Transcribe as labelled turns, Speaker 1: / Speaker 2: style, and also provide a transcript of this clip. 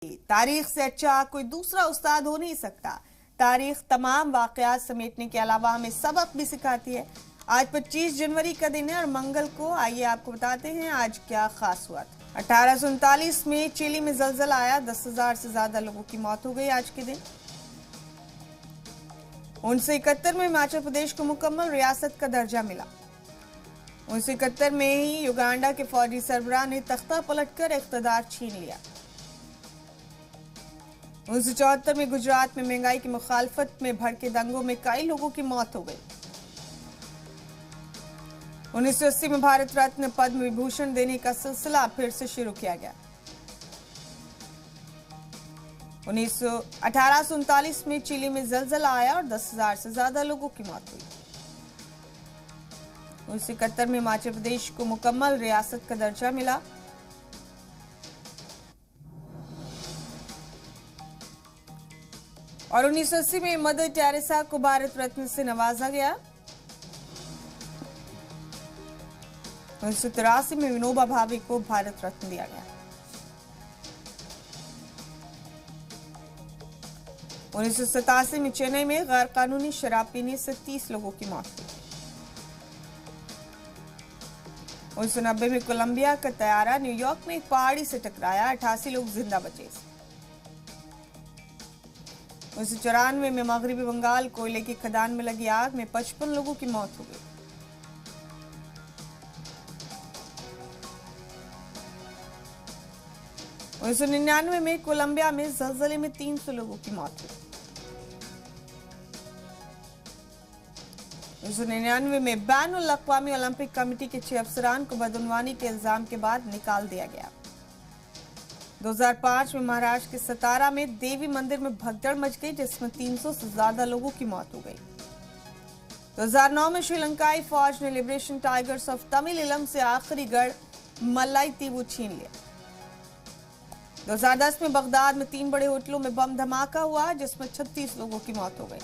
Speaker 1: तारीख से अच्छा कोई दूसरा उस्ताद हो नहीं सकता। तारीख तमाम वाकयात समेटने के अलावा हमें सबक भी सिखाती है। आज 25 जनवरी का दिन है और मंगल को आइए आपको बताते हैं आज क्या खास हुआ था। 1839 में चिली में जलजला आया, 10,000 से ज्यादा लोगों की मौत हो गई आज के दिन। 1971 में हिमाचल प्रदेश को मुकम्मल रियासत का दर्जा मिला। 1971 में ही युगांडा के फौजी सरबराह ने तख्ता पलटकर इख्तिदार छीन लिया। 1974 में गुजरात में महंगाई की मुखालफत में भड़के दंगों में कई लोगों की मौत हो गई। 1980 में भारत रत्न पद्म विभूषण देने का सिलसिला फिर से शुरू किया गया। 1839 में चिली में जलजला आया और 10,000 से ज्यादा लोगों की मौत हुई। 1971 में हिमाचल प्रदेश को मुकम्मल रियासत का दर्जा मिला। और 1980 में मदर टेरेसा को भारत रत्न से नवाजा गया। 1983 में विनोबा भावे को भारत रत्न दिया गया। 1987 में चेन्नई में गैर कानूनी शराब पीने से 30 लोगों की मौत हुई। 1990 में कोलंबिया का तैयारा न्यूयॉर्क में एक पहाड़ी से टकराया, 88 लोग जिंदा बचे। 1994 में मगरबी बंगाल कोयले की खदान में लगी आग में 55 लोगों की मौत हो गई। 1999 में कोलंबिया में जलजले में 300 लोगों की मौत हुई। 1999 में बैनुल अक़वामी ओलंपिक कमेटी के 6 अफसरान को बदउनवानी के इल्जाम के बाद निकाल दिया गया। 2005 में महाराष्ट्र के सतारा में देवी मंदिर में भगदड़ मच गई, जिसमें 300 से ज्यादा लोगों की मौत हो गई। 2009 में श्रीलंकाई फौज ने लिबरेशन टाइगर्स ऑफ तमिल से आखिरी गढ़ मल्लाईतीवु छीन लिया। 2010 में बगदाद में 3 बड़े होटलों में बम धमाका हुआ, जिसमें 36 लोगों की मौत हो गई।